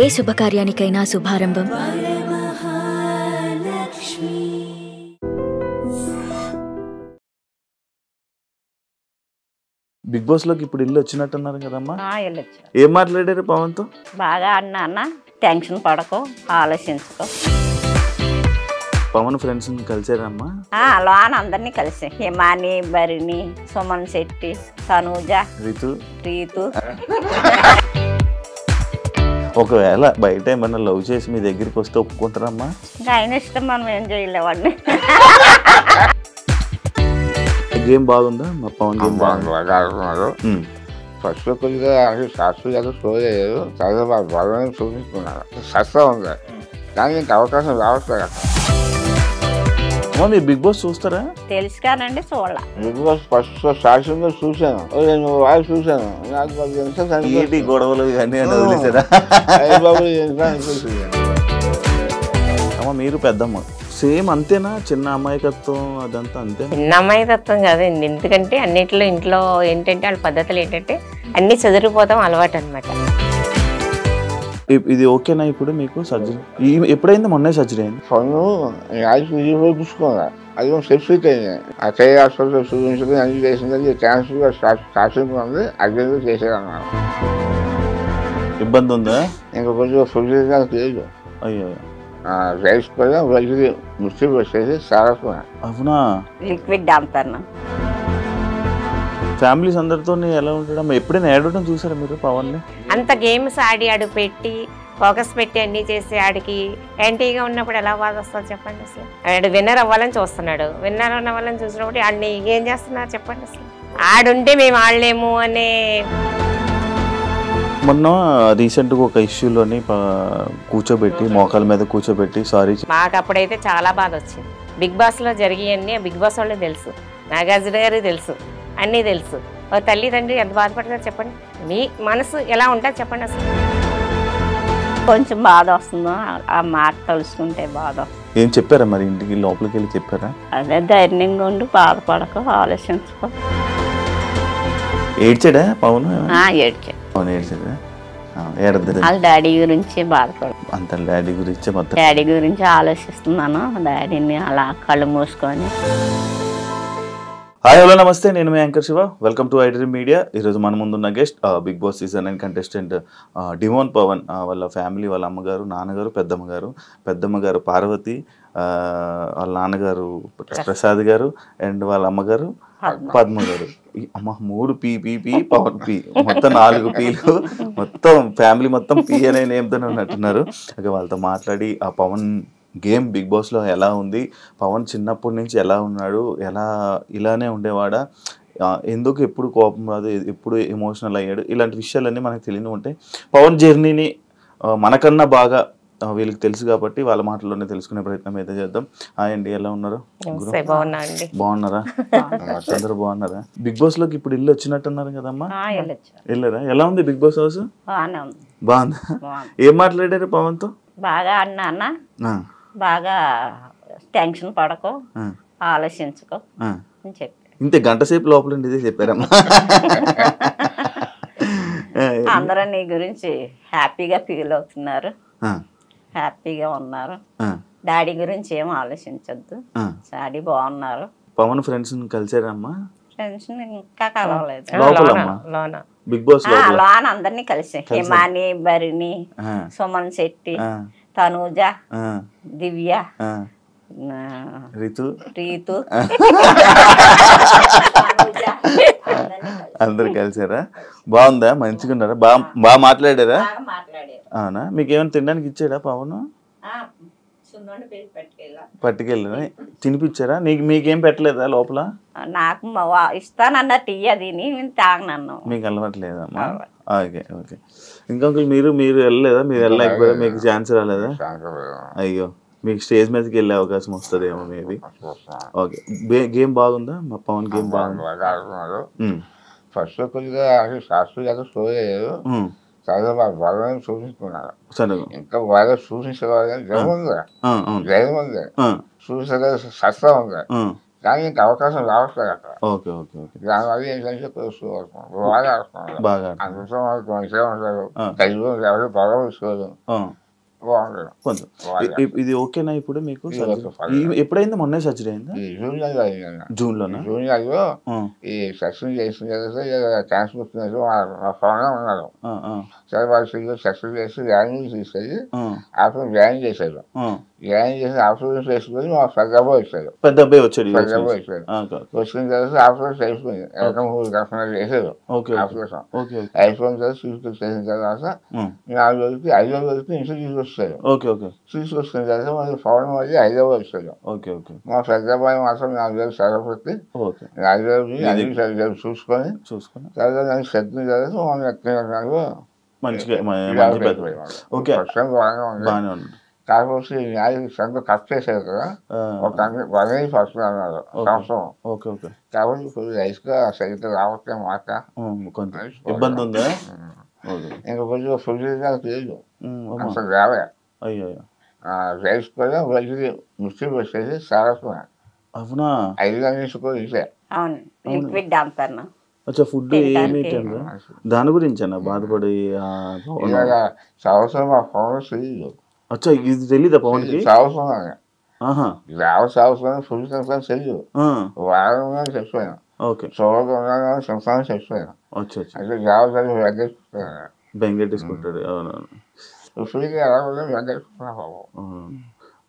ఏ శుభకార్యానికైనా శుభారంభం big boss లోకి ఇప్పుడు ఇల్లు వచ్చినట్టున్నారు కదమ్మా. వెళ్ళొచ్చు. ఏం మాట్లాడారు పవన్ తో? బాగా అన్న టెన్షన్ పడకో, ఆలోచించుకో. పవన్ ఫ్రెండ్స్ కలిసారమ్మా? లోన అందరినీ కలిసి హిమాని, భరిణి, సుమన్ శెట్టి, తనూజ, రీతు. ఒకవేళ బయట ఏమన్నా లవ్ చేసి మీ దగ్గరికి వస్తే ఒప్పుకుంటారమ్మా? ఇంకా ఆయన ఇష్టం, మనం ఏం చేయలేవాడిని. గేమ్ బాగుందా మా పవన్? గేమ్ బాగున్నారు. ఫస్ట్ కొద్దిగా శాస్త్రీయ స్టోరీ అయ్యారు, తర్వాత బాగా చూపించుకున్నారు. సస్తా ఉంది కానీ ఇంక అవకాశం రావట్లేదు. మీరు బిగ్ బాస్ చూస్తారా? తెలుసు కానండి, చూడాల. బిగ్ బాస్ ఫస్ట్ స్టార్టింగ్ చూశాను, 2 వారాలు చూశాను. నాకు గొడవలు ఇవన్నీ వదిలేసారా? అమ్మ మీరు పెద్దమ్మ, సేమ్ అంతేనా? చిన్న అమాయకత్వం అదంతా అంతే? చిన్న అమాయకత్వం కాదండి, ఎందుకంటే అన్నింటిలో ఇంట్లో ఏంటంటే వాళ్ళ పద్ధతులు ఏంటంటే అన్ని చదిరిపోతాం అలవాటు అనమాట. ఇది ఓకేనా ఇప్పుడు మీకు? సర్జరీ ఎప్పుడైంది? మొన్నే సర్జరీ అయింది. పన్ను చూపించుకున్నా, అది సెప్సిట్ అయింది. ఆ చేయి హాస్పిటల్ చూపించుకుని అన్ని చేసింది. క్యాన్సర్ స్టార్టింగ్ ఉంది, అర్జెంట్ చేసేదన్నారు. ఇబ్బంది ఉందా? ఇంకా కొంచెం ఫుడ్ లేదు. అయ్యో, రైస్ కూడా రైస్కి ముస్టి వచ్చేసి సారకున్నా. అవునా? లిక్విడ్ డాంపర్నా. ఫ్యామిలీస్ అందరితో ఎలా ఉంటాడమ్మా? ఎప్పుడైనా ఏడవడం చూసారా మీరు పవన్ ని? అంత గేమ్స్ ఆడి ఆడు పెట్టి ఫోకస్ పెట్టి అన్ని చేసి ఆడికి యాంటీగా ఉన్నప్పుడు ఎలా బాధ వస్తుంది చెప్పండి. అసలు ఆడు విన్నర్ అవ్వాలని చూస్తున్నాడు, విన్నర్ అవ్వాలని చూసినప్పుడు ఆడిని ఏం చేస్తున్నారు చెప్పండి. అసలు ఆడుంటే మేము ఆడలేము అనే. మొన్న రీసెంట్గా ఒక ఇష్యూలోని కూర్చోబెట్టి, మోకాల మీద కూర్చోబెట్టి సారీ. మాకు అప్పుడైతే చాలా బాధ వచ్చింది. బిగ్ బాస్లో జరిగివన్నీ బిగ్ బాస్ వాళ్ళే తెలుసు, నాగార్జున గారికి తెలుసు, అన్నీ తెలుసు. తల్లిదండ్రి ఎంత బాధపడతారు చెప్పండి, మీ మనసు ఎలా ఉంటుంది చెప్పండి. అసలు కొంచెం బాధ వస్తుందో ఆ మాట తలుసుకుంటే బాధ. ఏం చెప్పారా మరి? ఇంటికి లోపలికి వెళ్ళి చెప్పారా? అదే ధైర్యంగా ఉండి బాధపడక, ఆలోచించుకో. ఏడ్చాడా పవన్? ఏడ్చా. పవన్ ఏడ్చాడా? ఏడద్దు. వాళ్ళ డాడీ గురించి బాధపడు. అంత డాడీ గురించి మొత్తం డాడీ గురించి ఆలోచిస్తున్నాను. డాడీని అలా కళ్ళు మూసుకొని. హాయ్ హలో నమస్తే, నేను మీ anchor Shiva. Welcome to iDream Media. ఈరోజు మన ముందున్న guest Big Boss season 9 contestant Demon Pavan. వాళ్ళ ఫ్యామిలీ, వాళ్ళ అమ్మగారు, నాన్నగారు, పెద్దమ్మగారు పార్వతి, వాళ్ళ నాన్నగారు ప్రసాద్ గారు అండ్ వాళ్ళ అమ్మగారు పద్మ గారు. అమ్మ 3 పీ పవన్ పీ, మొత్తం 4 పీలు. మొత్తం ఫ్యామిలీ మొత్తం పీ అనే నేమ్తోనే ఉన్నట్టున్నారు. ఓకే, వాళ్ళతో మాట్లాడి ఆ పవన్ గేమ్ బిగ్ బాస్లో ఎలా ఉంది, పవన్ చిన్నప్పటి నుంచి ఎలా ఉన్నాడు, ఇలానే ఉండేవాడా, ఎందుకు ఎప్పుడు కోపం రాదు, ఎప్పుడు ఎమోషనల్ అయ్యాడు, ఇలాంటి విషయాలన్నీ మనకు తెలియని ఉంటాయి. పవన్ జర్నీని మనకన్నా బాగా వీళ్ళకి తెలుసు కాబట్టి వాళ్ళ మాటల్లోనే తెలుసుకునే ప్రయత్నం అయితే చేద్దాం. అండి, ఎలా ఉన్నారు? బాగున్నారా? అందరూ బాగున్నారా? బిగ్ బాస్ లోకి ఇప్పుడు ఇల్లు వచ్చినట్టున్నారు కదమ్మా, వెళ్ళారా? ఎలా ఉంది బిగ్ బాస్ హౌస్? బాగుందా? ఏం మాట్లాడారు పవన్ తో? బాగా అన్న బాగా టెన్షన్ పడకో, ఆలోచించుకో అని చెప్పి. ఇంతే గంట సేపు లోపల ఇదే చెప్పారమ్మా. అందరూ నీ గురించి హ్యాపీగా ఫీల్ అవుతున్నారు, హ్యాపీగా ఉన్నారు. డాడీ గురించి ఏం ఆలోచించద్దు, డాడీ బాగున్నారు. పవన్ ఫ్రెండ్స్ కలిసారమ్మా? ఫ్రెండ్స్ ఇంకా కలవలేదు. బిగ్ బాస్ లోన అందరినీ కలిసి హిమాని, భరిణి, సుమన్ శెట్టి, తనూజ, దివ్య, రీతు అందరు కలిసారా? బాగుందా? మంచిగా ఉన్నారా? బాగా మాట్లాడారా? అవునా? మీకు ఏమైనా తినడానికి ఇచ్చాడా పవన్? పట్టుకెళ్ళా తినిపించారా? మీకేం పెట్టలేదా లోపల? నాకు ఇస్తానన్న టీ అది తాగనన్ను. మీకు అలవాట్లేదమ్మా? ఓకే. ఇంకొకరు మీరు వెళ్ళలేదా? మీరు వెళ్ళలేకపోయారా? మీకు ఛాన్స్ రాలేదా? అయ్యో, మీకు స్టేజ్ మీదకి వెళ్ళే అవకాశం వస్తుందేమో మేబీ. ఓకే, గేమ్ బాగుందా మా పవన్? గేమ్ బాగుంది. ఫస్ట్ కొద్దిగా శాస్త్రీయ స్టోరీ అయ్యారు, తర్వాత బాగా చూపించుకున్నారు. ఇంకా బాగా చూపించేవారు కానీ జగన్ ఉంది చూసే సస్తా ఉంది. కానీ ఇంకా అవకాశం రావట్లేదు అక్కడ. ఓకే ఓకే ఓకే దానివల్ల ఏంటంటే బాగా ఆడుతున్నారు. బాగా అందుకోసం వాళ్ళు మంచిగా ఉంటారు. ఆ. తెలుగు ఎవరు బాగా తీసుకోరు. ఆ, బాగుంటారు. కొంచెం బాగా. ఇది ఓకేనా ఇప్పుడు మీకు ఇది సర్జరీ? ఓకే, పర్లేదు. ఎప్పుడైంది? మొన్నే సర్జరీ అయిందా? ఈ జూనియర్లో అయిందన్న. జూన్లోనా? జూనియర్లో ఆ, ఈ సెక్షన్ చేసిన తర్వాత ఛాన్స్ వచ్చినట్టు ఫోన్లో ఉన్నారు. ఆ, ఆ, సరే వాళ్ళు సెక్షన్ చేసి జాయిన్ తీసుకెళ్ళి ఆ, ఆఫ్టర్ జాయిన్ చేశారు. ఆ. జాయిన్ చేసి ఆఫ్టర్ చేసుకొని మా పెద్దబాబు వచ్చారు. పెద్ద అబ్బాయి వచ్చాడు US పెద్దబాబు నుంచి. వచ్చారు. ఆ, ఓకే వచ్చిన తర్వాత ఆఫ్టర్ అయిపోయింది. వెల్కమ్ కస్టమర్ చేశారు. ఓకే ఆఫ్టర్ ఓకే ఓకే అయిపోయిన తర్వాత తీసుకొచ్చి చేసిన తర్వాత 4 రోజులకి 5 రోజులకి ఇంట్లో తీసుకొస్తారు. ఓకే ఓకే తీసుకొచ్చిన తర్వాత మళ్ళీ ఫోన్ మళ్ళీ హైదరాబాద్ వచ్చారు. ఓకే ఓకే మా పెద్ద అబ్బాయి మాత్రం 4 రోజులు సెలవు పెట్టి ఓకే 4 రోజులు అన్ని సరిగ్గా చూసుకొని చూసుకున్నా తర్వాత నన్ను చెప్పిన తర్వాత మనం ఎక్కడ మంచిగా మంచి పెద్ద ఓకే బాగానే ఉంది. బాగానే ఉంది. కాకపోతే సంత కట్ చేశారు కదా, ఆ, ఒక 1 ఫస్ట్ అన్నారు సంవత్సరం. ఓకే ఓకే కాబట్టి ఇప్పుడు రైస్గా సరిగ్గా రావట్లే మాట. కొంచెం ఇబ్బంది ఉందా? ఓకే ఇంకా కొంచెం ఫుడ్ లేదు అమ్మా. అసలు రావే. అయ్యో అయ్యో. రైస్ కూడా రోజుకి మిక్సీ వచ్చేసి సారస్వరం అవునా? 5 గంటలు కూడా ఇదే. అవును, లిక్విడ్ అంటాను. అచ్చా, ఫుడ్ ఏమి తినరా? దాని గురించి అన్న బాధపడి ఇలాగ సంవత్సరం మా ఫోన్ తెలియదు. అచ్చా, ఇది తెలీదా పవన్కి? సంవత్సరం ఆహా, సంవత్సరం ఫుడ్ కనుక తెలియదు. ఆ, వారం చచ్చిపోయాను. ఓకే. చూడకుండా సంవత్సరం చచ్చిపోయాను. అచ్చా అచ్చా, అంటే జాగ్రత్తగా వెగ్గేసుకున్నాను. బెంగెట్టేసుకుంటాడు. అవునవును. ఫ్రీగా ఎలా ఉందో వెగ్గేసుకున్నాను. అవును.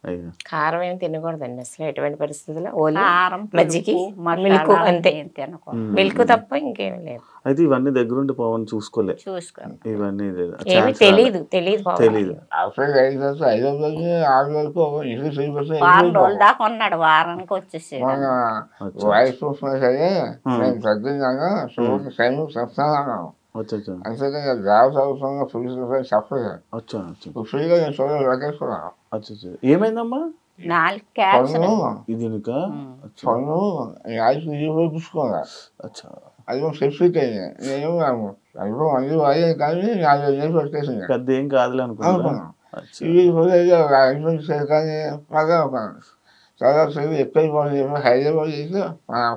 అయ్యా, కారం ఏమి తినకూడదండి అసలు ఎటువంటి పరిస్థితుల్లో. ఓన్లీ కారం, మజ్జిగి, పులుపు, మిల్క్ మసాలా అంతే. ఏం తినకూడదు. మిల్క్ తప్ప ఇంకేమీ లేదు. అయితే ఇవన్నీ దగ్గరుండి పవన్ చూసుకోలే చూసుకోండి. ఇవన్నీ ఏమి ఛాన్స్ తెలీదు తెలీదు. అసలు 5 రోజులు 5 రోజులు 6 వరకు ఇంట్లో చేయబోతే వారం రోజుల దాకా ఉన్నాడు, వారానికి వచ్చేసి మన వాయిస్ చూసినా సరే నేను తగ్గిందాక చూడండి టైం చెప్తాను అన్నాను. అచ్చా అచ్చా అంతేకాని జాబ్స్ అవసరంగా ఫ్రీ చెప్పలేదు. అచ్చా అచ్చా ఫ్రీగా నేను చూడాలి వెగ్గేసుకున్నాను. అచ్చా అచ్చా. ఏమైందమ్మా? 4 క్యాప్స్. పన్ను ఇది నీక? అచ్చా పన్ను యాజ్ చూపించుకోగా అచ్చా. అది సెప్సిక్ అయింది. నేను అనుభవం అన్ని వాడే కానీ 4 రోజులు పెట్టేసింది. పెద్ద ఏం కాదులే అనుకున్నా. అనుకున్నాను అచ్చా. ఇవి కూడా కానీ బాగా చాలా సేపు ఎక్కువైపోయింది. హైదరాబాద్ చేసి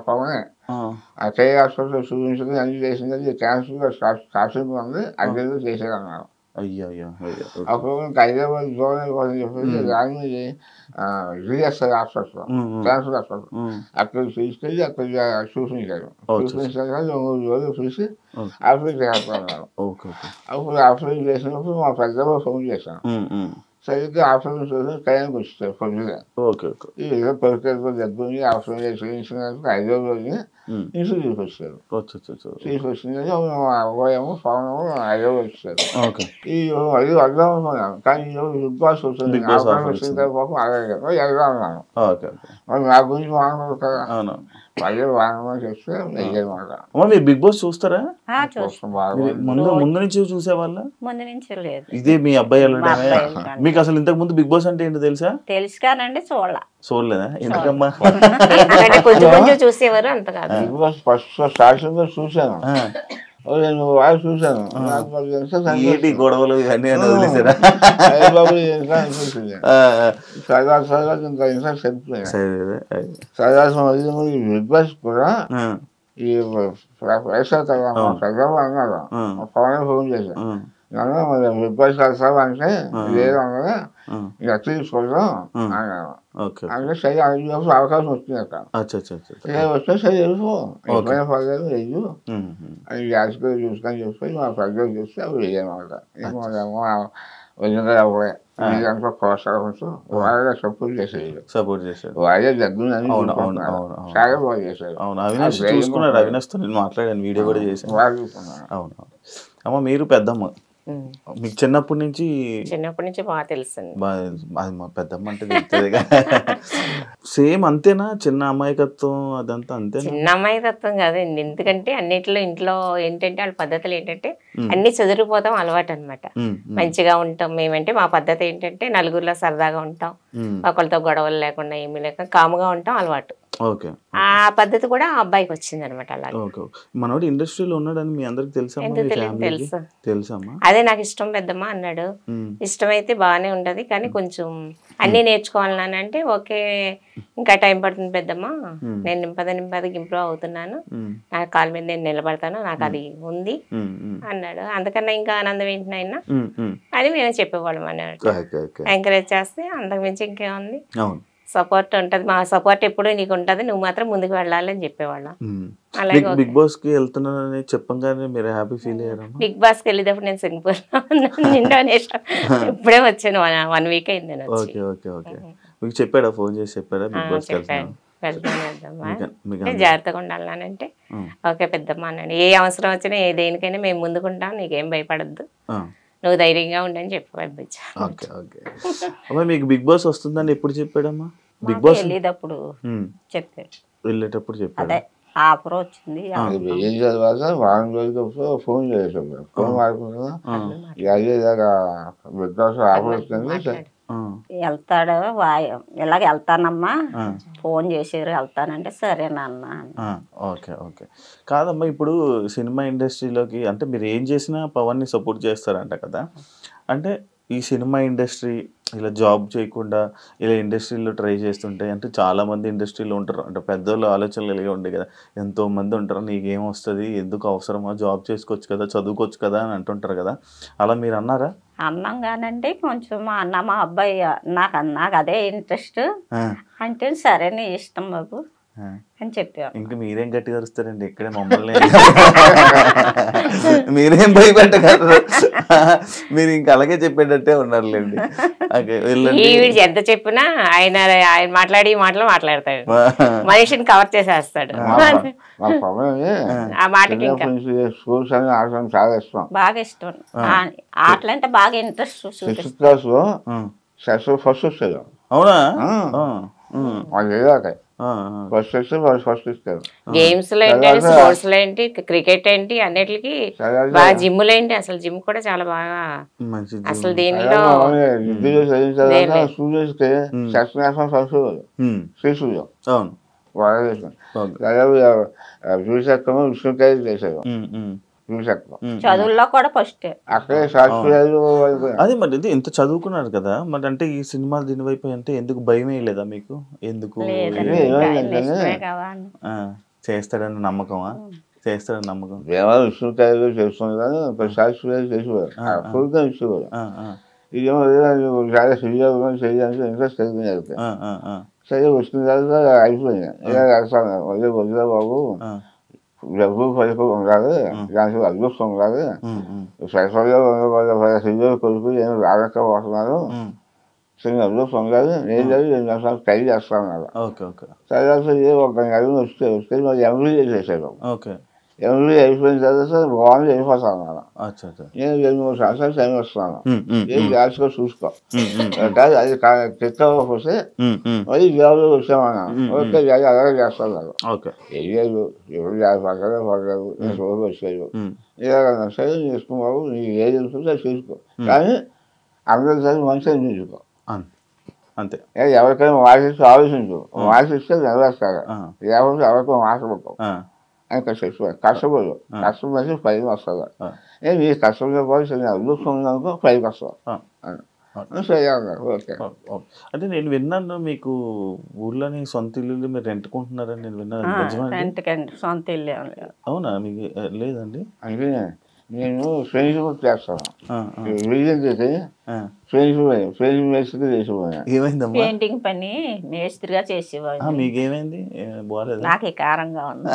పవనే ఆ, ఆ చేయి హాస్పిటల్ చూపించుకుని అన్ని చేసింది. క్యాన్సర్ స్టార్టింగ్ ఉంది, అది చేసేదన్నారు. అయ్యా అయ్యా అయ్యా. అప్పుడు ఇంకా హైదరాబాద్ దూరం అయిపోతుందని చెప్పేసి రాని జిఎస్ఐ హాస్పిటల్, క్యాన్సర్ హాస్పిటల్ అక్కడ తీసుకెళ్ళి అక్కడ చూపించారు. చూపించాక 3 రోజులు చూసి ఆపరేట్ చేస్తున్నారు. Okay okay. అప్పుడు ఆపరేట్ చేసినప్పుడు మా పెద్దమ్మ ఫోన్ చేశాను. సరిగ్గా ఆపరేషన్ చూసి టైంకి వచ్చారు పొద్దుగా. Okay okay. ఈ ఏదో పరికరాలతో దగ్గర ఆపరేషన్ చేయించినందుకు 5వ రోజుని ఇంట్లో తీసుకొచ్చారు. తీసుకొచ్చింది అబ్బాయేమో ఫోన్ 5వ వచ్చారు. ఓకే. ఈ అది అర్థం అనుకున్నాను, కానీ బిగ్ బాస్ వచ్చింది. వచ్చిన తర్వాత అలాగే ఎదురు అన్నాను. Okay okay. మరి నా గురించి మాట్లాడదు కదా, అవును. మళ్ళీ వాడమని చెప్తే అన్నమాట. అమ్మా, మీరు బిగ్ బాస్ చూస్తారా? చూస్తాం. ముందు నుంచి చూసేవాళ్ళ? ముందు నుంచి లేదు. ఇదే మీ అబ్బాయి మా వెళ్ళడమే? అబ్బాయి వెళ్ళడం. మీకు అసలు ఇంతకు ముందు బిగ్ బాస్ అంటే ఏంటో తెలుసా? తెలుసు కానండి, చూడలేదా? ఎందుకమ్మా? ఎందుకంటే కొంచెం కొంచెం చూసేవారు, అంత కాదు. బిగ్ బాస్ ఫస్ట్ స్టార్టింగ్ చూశాను. నేను వాయిస్ చూశాను. ఏంటి గొడవలు ఇవన్నీ అని వదిలేసారా? అనిపించింది. సరదా ఇంకా ఇన్సెక్ట్ చెప్తున్నాను. సరదా బిగ్ బాస్ కూడా ఈ వైఎస్ఆర్ చంద్రబాబు అన్నారు. ఫోన్ చేశాను. మరి బిగ్ బాస్ కలిసావు అంటే లేదు అన్నది ఇక తీసుకోవడం అన్నాను. అంటే సరే అడిగినప్పుడు అవకాశం వచ్చింది అక్కడ. వస్తే సరే వెళ్ళిపో, ఎప్పుడైనా పర్లేదు వెయ్యు అని యాజ్గా చూసుకొని చెప్పి మా పెద్దలు చూస్తే అవి వేయనమాట. ఏమో వదిలిగా అవ్వే దాంట్లో ప్రోత్సాహంతో వాళ్ళగా సపోర్ట్ చేసేది. వాళ్ళే దగ్గర చాలా బాగా చేశారు. అవును, అవినాష్ చూసుకున్నాడు. అవినాష్తో నేను మాట్లాడాను, వీడియో కూడా చేశాను. అవును. అమ్మ, మీరు పెద్దమ్మ, మీకు చిన్నప్పటి నుంచి బాగా తెలుసండి. అది మా పెద్దమ్మ అంటే తెలుస్తుంది. సేమ్ అంతేనా? చిన్న అమాయకత్వం అదంతా అంతేనా? చిన్న అమాయకత్వం కాదండి. ఎందుకంటే అన్నిట్లో ఇంట్లో ఏంటంటే వాళ్ళ పద్ధతులు ఏంటంటే అన్ని చదిరిపోతాం అలవాటు అనమాట. మంచిగా ఉంటాం మేమంటే. మా పద్ధతి ఏంటంటే నలుగురిలో సరదాగా ఉంటాం, ఒకరితో గొడవలు లేకుండా ఏమీ లేక కాముగా ఉంటాం అలవాటు. ఓకే ఆ పద్ధతి కూడా ఆ అబ్బాయికి వచ్చింది అనమాట. అలాగే ఓకే. మనోడు ఇండస్ట్రీలో ఉన్నాడని మీ అందరికి తెలుసా? ఎందుకు తెలియదు, తెలుసు. తెలుసమ్మా? అదే నాకు ఇష్టం పెద్దమ్మ అన్నాడు. ఇష్టమైతే బాగానే ఉంటది కానీ కొంచెం అన్ని నేర్చుకోవాలని అంటే ఓకే ఇంకా టైం పడుతుంది పెద్దమ్మ, నేను నింపదకి ఇంప్రూవ్ అవుతున్నాను, నా కాళ్ళ మీద నేను నిలబడతాను, నాకు అది ఉంది అన్నాడు. అందుకన్నా ఇంకా ఆనందం ఏంటి నాయన అని మేము చెప్పేవాళ్ళం అన్నాడు. ఎంకరేజ్ చేస్తే అంతకు మించి ఇంకేముంది, సపోర్ట్ ఉంటది, మా సపోర్ట్ ఎప్పుడు నీకు ఉంటది, నువ్వు మాత్రం ముందుకు వెళ్ళాలి అని చెప్పేవాళ్ళం. అలాగే బిగ్ బాస్ కి వెళ్తున్నానని చెప్పంగానే మీరు హ్యాపీ ఫీల్ అయ్యారా? బిగ్ బాస్ కి వెళ్ళేటప్పుడు నేను సింగపూర్ ఇండోనేషియా ఇప్పుడే వచ్చాను, 1 వీక్ అయింది. Okay okay okay. మీకు చెప్పాడా, ఫోన్ చేసి చెప్పాడా బిగ్ బాస్ చెప్పాను వెళ్దామా జాగ్రత్తగా ఉండాలంటే ఓకే పెద్దమ్మ అన్నాడు. ఏ అవసరం వచ్చినా ఏ దేనికైనా మేము ముందుకుంటాం, నీకేం భయపడద్దు, నువ్వు ధైర్యంగా ఉండని చెప్పి పంపించాను. Okay okay. అమ్మా మీకు బిగ్ బాస్ వస్తుందని ఎప్పుడు చెప్పాడమ్మా? బిగ్ బాస్ వెళ్ళేటప్పుడు చెప్పాడు, వెళ్ళేటప్పుడు చెప్పాడు. ఆఫర్ వచ్చింది ఏం చదివాక వారం రోజులప్పుడు ఫోన్ చేసాడు, ఫోన్ మాట్లాడుకున్నా అదేదాకా బిగ్ బాస్ ఆఫర్ వచ్చింది, వెళ్తాడు ఇలాగ వెళ్తానమ్మా, ఫోన్ చేసారు వెళ్తానంటే సరేనన్నా. Okay okay. కాదమ్మా ఇప్పుడు సినిమా ఇండస్ట్రీలోకి అంటే మీరు ఏం చేసినా పవన్ని సపోర్ట్ చేస్తారంట కదా, అంటే ఈ సినిమా ఇండస్ట్రీ ఇలా జాబ్ చేయకుండా ఇలా ఇండస్ట్రీలో ట్రై చేస్తుంటే అంటే చాలామంది ఇండస్ట్రీలో ఉంటారు, అంటే పెద్దోళ్ళు ఆలోచనలు కలిగి ఉండే కదా, ఎంతోమంది ఉంటారు, నీకేం వస్తుంది, ఎందుకు అవసరమా, జాబ్ చేసుకోవచ్చు కదా, చదువుకోవచ్చు కదా అని అంటుంటారు కదా, అలా మీరు అన్నారా? అన్నాం కానండి కొంచెం అన్న మా అబ్బాయి నాకు అదే ఇంట్రెస్ట్ అంటే సరే నీ ఇష్టం బాబు అని చెప్పారు. ఇంకా మీరేం గట్టిగా అరుస్తారండి, ఇక్కడే మమ్మల్ని మీరేం భయపెట్టగలరు, మీరు ఇంకా అలాగే చెప్పేటట్టే ఉన్నారులేండి. ఎంత చెప్పినా ఆయన మాట్లాడి మాట్లాడతాడు, మనిషిని కవర్ చేసేస్తాడు. ఆ మాటకి ఇంకా బాగా ఇష్టం, ఆటలంటే బాగా ఇంట్రెస్ట్. ఫస్ట్ వస్తుంది. అవునా? ఫస్ట్ ఇస్తారు. గేమ్స్ లో ఏంటి, స్పోర్ట్స్ లో ఏంటి, క్రికెట్ ఏంటి, అన్నిటికి బాగా జిమ్ లో ఏంటి, అసలు జిమ్ కూడా చాలా బాగా అసలు దీనిలో విష్ణుకాయ చేశారు, చదువుల్లో కూడా ఫస్ట్. అక్కడే అదే మరి ఇది ఇంత చదువుకున్నారు కదా, మరి అంటే ఈ సినిమాలు దీని వైపు అంటే ఎందుకు భయం వేయలేదా మీకు? ఎందుకు చేస్తాడని నమ్మకమా? చేస్తాడని నమ్మకం దేవాలయం విష్ణుకాయలు చేస్తుంది కానీ శాస్త్రీయాలు చేసేవారు, పూర్తిగా ఇచ్చేవారు. ఇదేమో చాలా చేయాలని చేయడానికి ఇంట్రెస్ట్ కలిగింది. సరే వచ్చిన తర్వాత అయిపోయింది, వదిలే బాబు డబ్బు పైపు ఉండాలి, దానికి అదృష్టం ఉండాలి, సైఫర్లో కొడుకు ఏమి రాలేకపోతున్నారు, చిన్న అదృష్టం ఉండాలి, నేను ట్రై చేస్తాను. సరే ఒక నెల వస్తే మరి ఎంబీ చేసేసాడు. ఎంబీ అయిపోయిన తర్వాత బాగుంది అయిపోతాను అన్నమాట. నేను 2-3 సంవత్సరాలు టైం వస్తున్నాను, ఏం జాగ్రత్తగా చూసుకో, అది చెక్ అవ్వకపోతే మరి జాబ్లో వచ్చామన్నాను. ఓకే అలాగే చేస్తాను. ఏం లేదు ఎవరు పక్కనే పడలేదు, నేను రోజు వచ్చాడు ఇలాగన్నా సరే చేసుకున్నావు, నీకు ఏది తెలుస్తుందో అది చూసుకో, కానీ అందరి సరే మంచిగా చూసుకో అంతే. ఎవరికైనా మాసిస్తే ఆలోచించు, మాసిస్తే నెరవేర్తారు, లేకపోతే ఎవరికైనా మాసపడతావు అని కష్టపడు, కష్టపడి పైకి వస్తుంది. నీ కష్టంతో పాటు అదృష్టం ఉందనుకో పైకి వస్తావు. అంటే నేను విన్నాను మీకు ఊర్లోని సొంత ఇల్లు మీరు రెంట్కుంటున్నారని నేను విన్నాను. సొంత ఇల్లు అవునా? మీకు లేదండి? అంటే నేను ఫ్రెండ్షిప్ చేస్తాను, రీజన్ చేసి ఫ్రెండ్షిప్ చేసిపోయాను. ఏమైందమ్మా? పెయింటింగ్ పని మేస్త్రిగా చేసేవాడు. మీకేమైంది? బాగాలేదు, నాకు కారంగా ఉంది.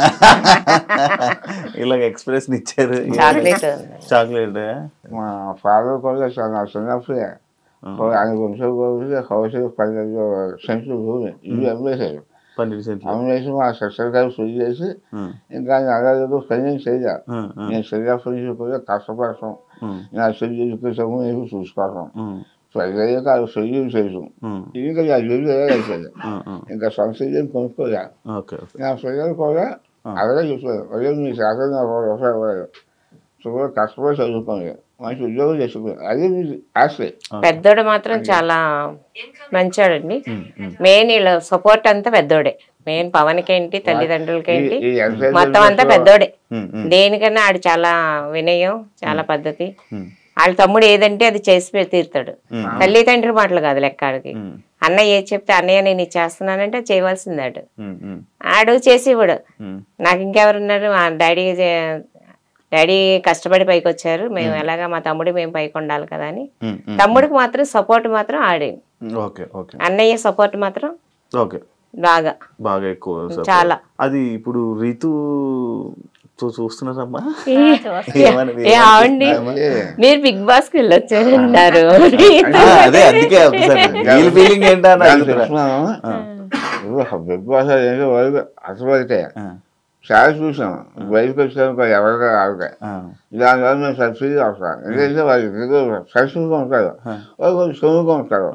ఇలాగ ఎక్స్ప్రెషన్ ఇచ్చారు. చాక్లెట్ మా ఫాదర్ కూడా చాలా చిన్నప్పుడే ఆయన వంశం హౌస్ 12 సెంట్లు భూమి ఇల్లు అమ్మేశారు. అమ్మేసి మా సిస్టర్ గారు ఫుల్ చేసి ఇంకా అలాగే పని చేయాలి, నేను సరిగా ఫ్రెండ్షిప్ కూడా కష్టపడతాం, నా చెల్లి ఎడ్యుకేషన్ నేను చూసుకోవడం, ప్రజలయ్యాక అది చెల్లి చేసాం, ఇంకా నా చెల్లి అయిపోయింది, ఇంకా సంస్థ కొనుక్కోలే. నా ప్రజలు కూడా అలాగే చెప్పారు, అదే మీ శాతం కష్టపడి చదువుకోండి, మంచి ఉద్యోగం చేసుకోండి, అదే మీ ఆస్తి. పెద్దోడు మాత్రం చాలా మంచోడండి, మెయిన్ వీళ్ళ సపోర్ట్ అంతా పెద్దోడే. మెయిన్ పవన్కేంటి తల్లిదండ్రులకేంటి మొత్తం అంతా పెద్దోడే. దేనికన్నా ఆడు చాలా వినయం, చాలా పద్ధతి. వాళ్ళ తమ్ముడు ఏదంటే అది చేసి తీరుతాడు. తల్లిదండ్రుల మాటలు కాదు లెక్క ఆడికి. అన్నయ్య ఏది చెప్తే అన్నయ్య నేను ఇది చేస్తున్నానంటే చేయవలసింది ఆడు చేసేవాడు. నాకు ఇంకెవరున్నారు, డాడీ కష్టపడి పైకి వచ్చారు, మేము ఎలాగా మా తమ్ముడు మేము పైకి ఉండాలి కదా అని. తమ్ముడికి మాత్రం సపోర్ట్ మాత్రం ఆడే, అన్నయ్య సపోర్ట్ మాత్రం బాగా ఎక్కువ చాలా. అది ఇప్పుడు రీతు చూస్తున్నారమ్మా, ఆవండి మీరు బిగ్ బాస్ కి వెళ్ళొచ్చారన్నారు. అదే అందుకే ఫీలింగ్ ఏంటన్నా బిగ్ బాస్ అసలు చాలా చూసాం. బయటకు వచ్చాను ఎవరిగా ఆవిడ దానివల్ల మేము సబ్సిడీ అవసరం. ఎందుకంటే వాళ్ళు సక్సెస్గా ఉంటారు, వాళ్ళు కొంచెం సొమ్ముగా ఉంటారు,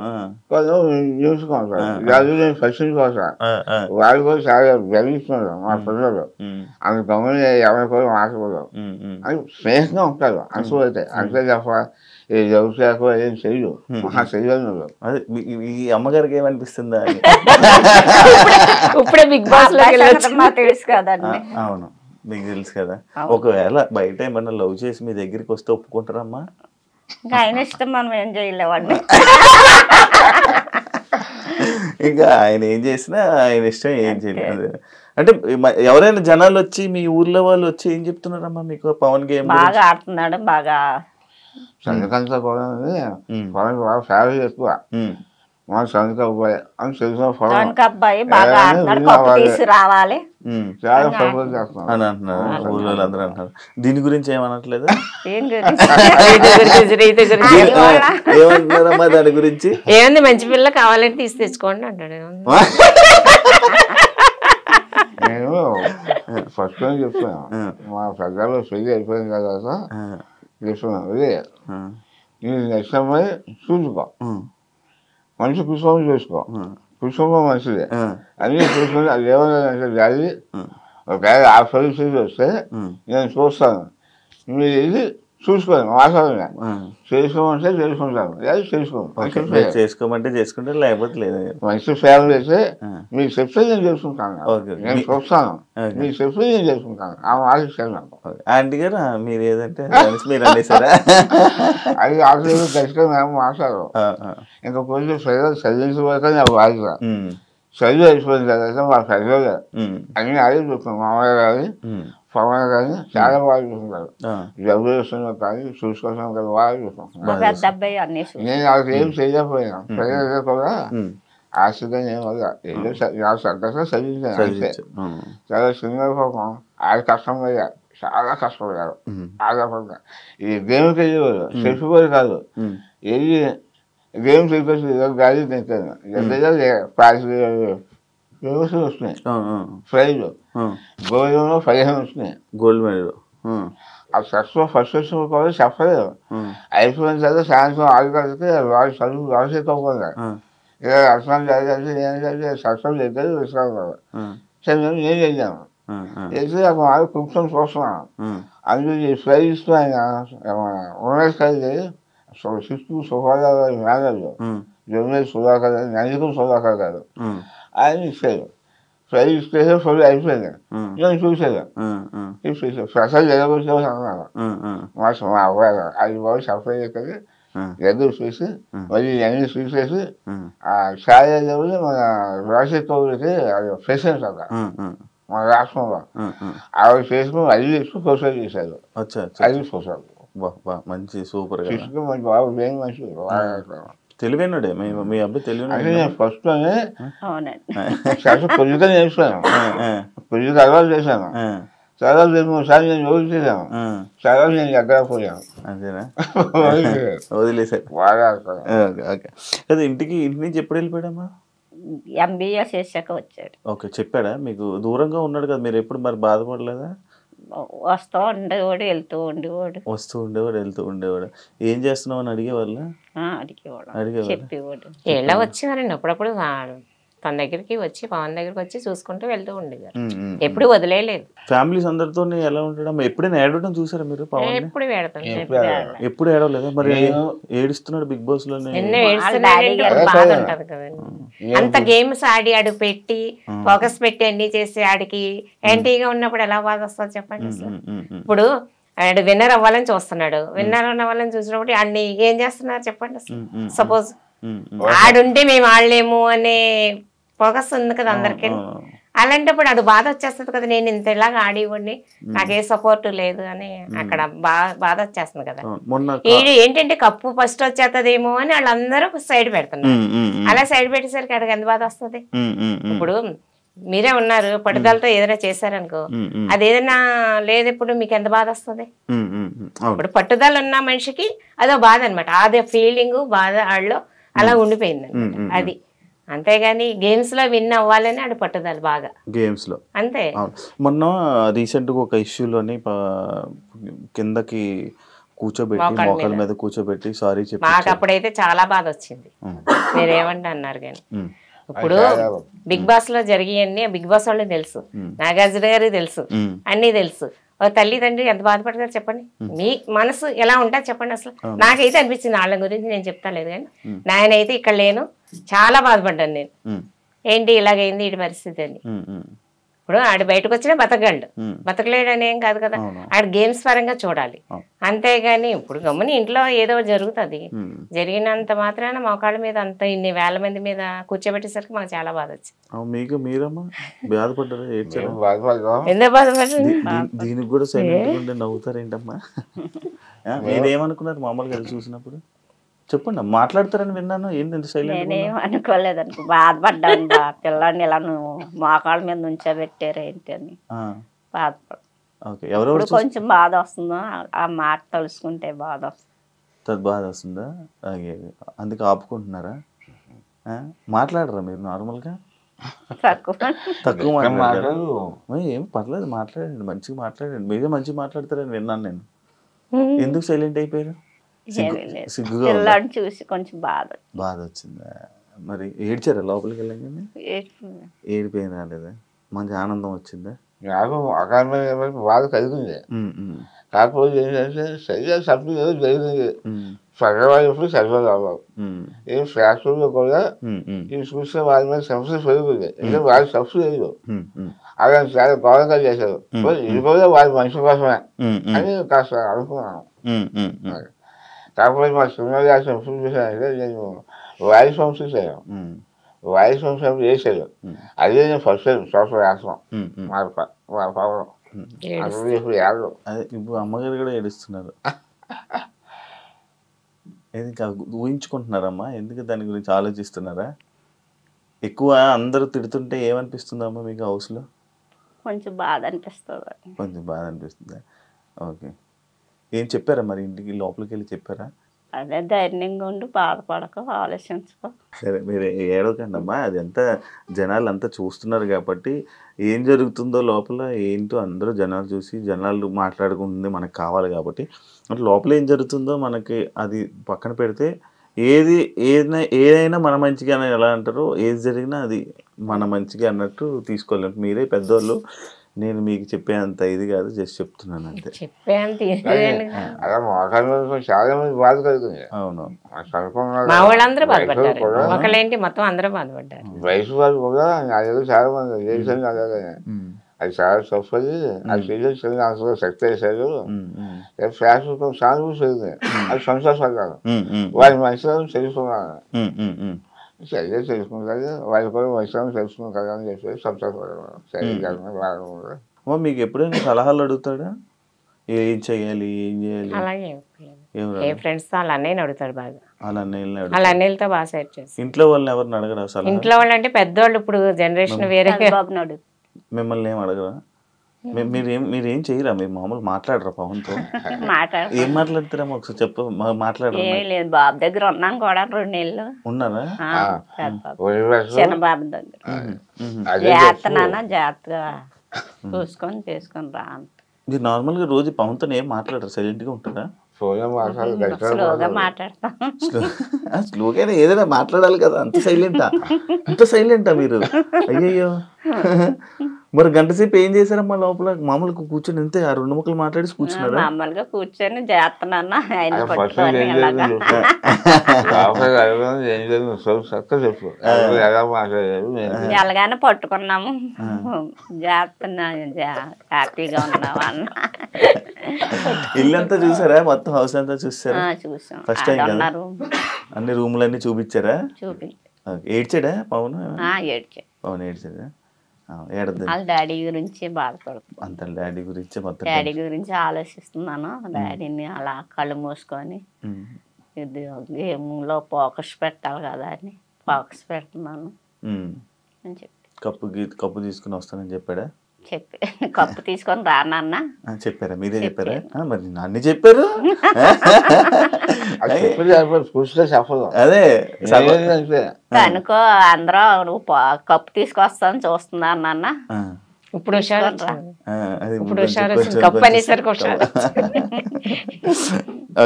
కొంచెం న్యూస్గా ఉంటారు. దాని నేను సక్సెస్ అవసరం. వాళ్ళు కూడా చాలా గర్విస్తున్నారు మా పిల్లలు. అంత గమని ఎవరి కూడా మాట్లాడరు అని స్నేహంగా ఉంటారు. అనుకోవైతే అంతే తప్ప ఈ వ్యవసాయకు ఏం చెయ్యు, మహా చెయ్యను. అదే ఈ అమ్మగారికి ఏమనిపిస్తుందా ఇప్పుడే బిగ్ బాస్ తెలుసు కదండి. అవును మీకు తెలుసు కదా. ఒకవేళ బయట ఏమన్నా లవ్ చేసి మీ దగ్గరికి వస్తే ఒప్పుకుంటారమ్మా? ఇంకా ఆయన ఇష్టం, మనం ఏం చేయలేవండి. ఇంకా ఆయన ఏం చేసినా ఆయన ఇష్టం, ఏం చేయలేదు. అంటే ఎవరైనా జనాలు వచ్చి మీ ఊర్లో వాళ్ళు వచ్చి ఏం చెప్తున్నారమ్మా మీకు? పవన్ గేమ్ బాగా ఆడుతున్నాడు, బాగా సంగతంతా కూడా పవన్ బాగా ఫ్యామిలీ ఎక్కువ. మా సంగతి అబ్బాయి అని తెలిసిన అబ్బాయి బాగా ఆడుతున్నాడు, కప్పు తీసి రావాలి చాలా సపోర్ట్ చేస్తున్నాం అని అంటున్నారు ఊళ్ళో అందరూ అంటున్నారు. దీని గురించి ఏమనట్లేదు? ఏమంటున్నారమ్మా దాని గురించి? ఏముంది, మంచి పిల్ల కావాలంటే తీసి తెచ్చుకోండి అంటాడు. నేను ఫస్ట్ టైం చెప్తాను, మా పెద్దలు పెళ్లి అయిపోయిన తర్వాత చెప్తున్నాను, అదే నేను నెక్స్ట్ అమ్మాయి చూసుకో, మంచి కుటుంబం చూసుకో, కుటుంబం మంచిదే అన్నీ చూసుకుంటే అది ఏమన్నా డాడీ ఒకవేళ ఆ పరిస్థితి వస్తే నేను చూస్తాను, మీరు ఇది చూసుకోండి, మాట్లాడండి, చేసుకోమంటే చేసుకుంటాను, అది చేసుకోమంటే చేసుకుంటాను, లేకపోతే లేదు. మంచి ఫ్యామిలీ అయితే మీకు చెప్తే నేను చేసుకుంటాను, నేను చూస్తాను, మీకు చెప్తే నేను చేసుకుంటాను, ఆ మాట ఇస్తాను. ఆంటీ గారు మీరు ఏదంటే మీరు అనేసారా? అది ఆఖరి ఖచ్చితంగా మేము మాట్లాడరు. ఇంకా కొంచెం ప్రజలు చదివించబోతే నాకు బాధ్యత. చదువు అయిపోయిన తర్వాత మా ప్రజలు అన్ని అదే చూస్తాం, మామయ్య కానీ పవన్ కానీ చాలా బాగా చూసుకుంటారు. డబ్బులు వస్తున్నా కానీ చూసుకుంటున్నాం కదా, బాగా చూసుకుంటున్నాం. నేను వాళ్ళకి ఏం చేయలేకపోయినా ప్రజలు కూడా ఆశగా నేను ఏదో సంతోషంగా చదివించాను. చాలా చిన్న పాపం ఆడ కష్టమయ్యా, చాలా కష్టపడ్డారు. ఆధారపడ్డా ఈ గేమ్కి వెళ్ళేవారు, చెప్పుకోరు కాదు, ఏది గేమ్ చెప్పేసి గాలి తింటాను. గేమ్స్ వస్తున్నాయి, ప్రైజ్ గోల్డ్ 15 వస్తున్నాయి, గోల్డ్ మెడల్. ఆ ఫస్ట్ వచ్చిన కూడా చెప్పలేదు. అయిపోయిన తర్వాత సాయంత్రం 6 గంటలకి వాళ్ళు చదువు రాసేసుకోకుండా ఇక అర్థం చదివి ఏం చదివి సక్సెస్ చేస్తారు విశ్రాంతి. సరే నేను ఏం చేద్దాము చేసి అక్కడ వాళ్ళు కూర్చొని చూస్తున్నాను. అందులో ఈ ప్రైజ్ ఇస్తున్నాను ఉన్నది సిక్స్త్ సుఖాదారు మేనేజర్ జగనేష్ సుధాకర్ గారు, నందికం సుధాకర్ గారు ఆయన ఇచ్చారు. ప్రైజ్ ఇస్తే ఫుల్ అయిపోయింది. నేను చూసాను, ప్రసాద్ జగన్ అన్నాను మా అబ్బాయి అది బాబు సప్లై చేస్తుంది ఎదురు చూసి మళ్ళీ అన్ని చూసేసి ఆ ఛాయలు మన రాజశేఖర్ కౌరికి అది ప్రెసిడెంట్ అక్కడ మన రాష్ట్రంలో ఆవిడ చేసుకుని అది చేసుకుని ప్రొసైడ్ చేశారు. అది ప్రొసైడ్ మంచి సూపర్ మంచి బాబు ఏం మంచి తెలివైనడే మీ అబ్బాయి తెలివైన. నేను ఫస్ట్ లోనే కొద్దిగా నేర్చుకున్నాను, కొద్దిగా అలవాటు చేశాను. చాలా 2-3 నేను రోజు చేశాను, చాలా నేను ఎక్కడ పోయాను. అంతేనా? వదిలేసారు బాగా. అదే ఇంటి నుంచి ఎప్పుడు వెళ్ళిపోయాడమ్మా? MBA చేశాక వచ్చాడు. ఓకే, చెప్పాడా మీకు? దూరంగా ఉన్నాడు కదా, మీరు ఎప్పుడు మరి బాధపడలేదా? వస్తూ ఉండేవాడు, వెళ్తూ ఉండేవాడు, వస్తూ ఉండేవాడు, వెళ్తూ ఉండేవాడు. ఏం చేస్తున్నావు అని అడిగేవాళ్ళు? అడిగేవాడు, చెప్పేవాడు. ఎలా వచ్చేవారండి అప్పుడప్పుడు తన దగ్గరికి వచ్చి పవన్ దగ్గరికి వచ్చి చూసుకుంటూ వెళ్తూ ఉండేవారు. ఎప్పుడు వదిలేయలేదు. ఫ్యామిలీస్ అందరితో ఎలా ఉండడం? ఎప్పుడైనా ఏడవడం చూసారా మీరు? పవన్ ఎప్పుడు వేడతాం, ఎప్పుడు ఏడవలేదా? మరి ఏడుస్తున్నాడు బిగ్ బాస్ లో, ఎన్నో ఏడుస్తున్నాడు, బాధ ఉంటది కదండి. అంత గేమ్స్ ఆడి అడుగు పెట్టి ఫోకస్ పెట్టి అన్ని చేసి ఆడికి యాంటీగా ఉన్నప్పుడు ఎలా బాధ వస్తుంది చెప్పండి అసలు. ఇప్పుడు ఆడు విన్నర్ అవ్వాలని చూస్తున్నాడు, విన్నర్ అవ్వాలని చూసినప్పుడు ఆడిని ఏం చేస్తున్నారు చెప్పండి అసలు. సపోజ్ ఆడుంటే మేము ఆడలేము అనే ఫోకస్ ఉంది కదా అందరికి. అలాంటప్పుడు ఆడు బాధ వచ్చేస్తుంది కదా, నేను ఇంత ఇలాగా ఆడివ్వండి నాకే సపోర్ట్ లేదు అని అక్కడ బాధ వచ్చేస్తుంది కదా. ఏంటంటే కప్పు ఫస్ట్ వచ్చేస్తుందేమో అని వాళ్ళందరూ సైడ్ పెడుతున్నారు. అలా సైడ్ పెట్టేసరికి ఆడికి ఎంత బాధ వస్తుంది. ఇప్పుడు మీరే ఉన్నారు, పట్టుదలతో ఏదైనా చేశారనుకో, అది ఏదైనా లేదు ఇప్పుడు మీకు ఎంత బాధ వస్తుంది. ఇప్పుడు పట్టుదల ఉన్న మనిషికి అదో బాధ అనమాట, అదే ఫీలింగ్ బాధ ఆడలో అలా ఉండిపోయింది అనమాట. అది అంతేగాని గేమ్స్ లో విన్ అవ్వాలని ఆడు పట్టుదల బాగా గేమ్స్ లో అంతే. మొన్న రీసెంట్ గా ఒక ఇష్యూలోని కిందకి కూర్చోబెట్టి మోకాల మీద కూర్చోబెట్టి సారీ చెప్పి మాకు అప్పుడైతే చాలా బాధ వచ్చింది. మీరేమంటే అన్నారు కానీ ఇప్పుడు బిగ్ బాస్ లో జరిగాయన్నీ బిగ్ బాస్ వాళ్ళకి తెలుసు, నాగార్జున గారికి తెలుసు, అన్ని తెలుసు. ఒక తల్లిదండ్రి ఎంత బాధపడతారు చెప్పండి, మీ మనసు ఎలా ఉంటుంది చెప్పండి అసలు. నాకైతే అనిపించింది, వాళ్ళ గురించి నేను చెప్తా లేదు కానీ నాయనైతే ఇక్కడ లేను, చాలా బాధపడ్డాను నేను. ఏంటి ఇలాగైంది ఈ పరిస్థితి అని. ఇప్పుడు ఆడు బయటకు వచ్చినా బతకగలడు, బతకలేడు అని ఏం కాదు కదా. ఆడు గేమ్స్ పరంగా చూడాలి అంతేగాని ఇప్పుడు గమ్ముని ఇంట్లో ఏదో జరుగుతుంది, జరిగినంత మాత్రాన మోకాళ్ళ మీద అంత ఇన్ని వేల మంది మీద కూర్చోబెట్టేసరికి మాకు చాలా బాధ వచ్చింది. ఎందుకు బాధపడ్డారు? దీనికి కూడా సైలెంట్ నవ్వుతారేంటమ్మా? మీరేమనుకున్నారు మామూలుగా చూసినప్పుడు? చెప్పండి, మాట్లాడతారని విన్నాను. ఏంటి సైలెంట్? నేనేం అనుకోలేదనుకో, బాధపడ్డాను. పిల్లాడిని ఇలా నువ్వు మోకాళ్ళ మీద నుంచోబెట్టారు ఏంటి అని బాధపడ. కొంచెం బాధ వస్తుందో ఆ మాట తలుసుకుంటే బాధ వస్తుంది. బాధ వస్తుందా? అందుకే ఆపుకుంటున్నారా? మాట్లాడరా మీరు నార్మల్గా? తక్కువ మాట్లాడారు. ఏం పర్లేదు, మాట్లాడండి, మంచిగా మాట్లాడండి. మీరే మంచిగా మాట్లాడతారని విన్నాను నేను. ఎందుకు సైలెంట్ అయిపోయారు? చూసి కొంచెం బాధ వచ్చిందా? మరి ఏడ్చారా లోపలికి వెళ్ళగానే? ఏడిపోయిన రాలేదా? మంచి ఆనందం వచ్చిందా? నాకు అకారణమైన బాధ కలిగింది. కాకపోతే ఏంటంటే సరిగ్గా సబ్జెక్ట్ ఏదో జరిగింది, సగవాళ్ళు సరిగ్గా రావాలి. ఏం ఫ్యాక్టరీలో కూడా ఇవి చూస్తే వాళ్ళ మీద సమస్య పెరుగుతుంది. ఎందుకంటే వాళ్ళ సమస్య లేదు, అలా చాలా గౌరవంగా చేశారు. ఇది కూడా వాళ్ళ మనిషి కోసమే అని కాస్త అనుకున్నాను. కాకపోతే మా సినిమా రాసిన ఎప్పుడు చూసానంటే నేను వాయిస్ వంశ చేశాను. వాయిస్ వంశం చేశాడు, అదే నేను ఫస్ట్ టైం సోషల్ రాష్ట్రం మా పవన్. ఇప్పుడు ఏడు ఇప్పుడు అమ్మగారు కూడా ఏడుస్తున్నారు. ఊహించుకుంటున్నారమ్మా? ఎందుకు దాని గురించి ఆలోచిస్తున్నారా? ఎక్కువ అందరూ తిడుతుంటే ఏమనిపిస్తుందమ్మా మీకు హౌస్లో? కొంచెం బాధ అనిపిస్తుంది. కొంచెం బాధ అనిపిస్తుందా? ఓకే. ఏం చెప్పారా మరి ఇంటికి లోపలికి వెళ్ళి చెప్పారా? అదే ధైర్యంగా ఉండి బాధపడక ఆలోచించుకో. సరే మీరు ఏడవకండి అమ్మా, అది అంతా జనాలు అంతా చూస్తున్నారు కాబట్టి ఏం జరుగుతుందో లోపల ఏంటో అందరూ జనాలు చూసి జనాలు మాట్లాడుకుంటుంది మనకు కావాలి కాబట్టి అంటే లోపల ఏం జరుగుతుందో మనకి అది పక్కన పెడితే ఏదైనా మన మంచిగా ఎలా అంటారో ఏది జరిగినా అది మన మంచిగా అన్నట్టు తీసుకోలేము. మీరే పెద్దోళ్ళు, నేను మీకు చెప్పేంత ఇది కాదు, జస్ట్ చెప్తున్నాను అంతే. అలా మోకాళ్ళ చాలా మంది బాధ కలుగుతుంది. అవును, మా వాళ్ళందరూ బాధపడ్డారు, ఒకళ్ళేంటి మొత్తం అందరూ బాధపడ్డారు. వయసు వాళ్ళు కూడా అదేదో చాలా మంది చేశాను అలాగే. అది చాలా తప్పది, అది చేసేది అందులో శక్తి వేసాడు. ఫ్యాషన్ సానుభూతి పెరిగింది, అది సంతోషపడ్డాను. వారి మనుషులను తెలుసుకున్నాను, సరిగ్గా తెలుసుకుంటారు, వాళ్ళు కూడా మనుషులను తెలుసుకుంటారు అని చెప్పేసి సంతోషపడ్డాను. సరిగ్గా మీకు ఎప్పుడైనా సలహాలు అడుగుతాడా? ఏం చెయ్యాలి, ఏం చేయాలి? అలాగే ఏ ఫ్రెండ్స్ తో వాళ్ళ అన్నయ్యని అడుగుతాడు బాగా. వాళ్ళ అన్నయ్యలతో బాగా సెట్ చేసి. ఇంట్లో వాళ్ళని ఎవరిని అడగరా? ఇంట్లో వాళ్ళు అంటే పెద్దవాళ్ళు, ఇప్పుడు జనరేషన్ వేరే. మిమ్మల్ని ఏం అడగరా? మీరేం చెయ్యరా? మీరు మామూలు మాట్లాడరా పవన్తో? ఏం మాట్లాడతారమ్మా ఒకసారి చెప్ప, మాట్లాడరా? బాబు దగ్గర ఉన్నాను కూడా 2 నెలలు ఉన్నారా? చిన్న బాబు దగ్గర. జాగ్రత్త జాగ్రత్తగా చూసుకొని చేసుకొని రా. మీరు నార్మల్గా రోజు పవన్తో ఏం మాట్లాడరు? సైలెంట్గా ఉంటారా? ఫోన్ స్లోగా మాట్లాడతాం. స్లోగానే ఏదైనా మాట్లాడాలి కదా, అంత సైలెంటా మీరు? అయ్యయ్యో. మరి గంట సేపు ఏం చేశారమ్మా లోపల? మామూలుగా కూర్చొని అంతే ఆ 2 ముక్కలు మాట్లాడి కూర్చున్నారా? మామూలుగా కూర్చొని చేస్తున్నాను. ఆయన ఎలాగానే పట్టుకున్నాము, చేస్తున్నాను, హ్యాపీగా ఉన్నావా అన్న. ఇల్లంతా చూసారా? మొత్తం హౌస్ అంతా చూసారా? చూసాం. ఫస్ట్ టైం కదా? అన్ని రూములన్నీ చూపించారా? ఏడ్చాడా పవన్? పవన్ ఏడ్చాడా? వాళ్ళ డాడీ గురించి బాధపడుతుంది. అంత డాడీ గురించి మొత్తం డాడీ గురించి ఆలోచిస్తున్నాను. డాడీని అలా కళ్ళు మూసుకొని ఇది గేమ్లో ఫోకస్ పెట్టాలి కదా అని ఫోకస్ పెడుతున్నాను అని చెప్పి కప్పు తీసుకుని వస్తానని చెప్పాడా? కప్పు తీసుకొని రానన్న చెప్పారా? మీరే చెప్పారా? మరి అన్ని చెప్పారు. అదే అనుకో అందరూ నువ్వు కప్పు తీసుకొస్తాను చూస్తున్నాను అన్న. ఇప్పుడు కప్పు అనేసరికి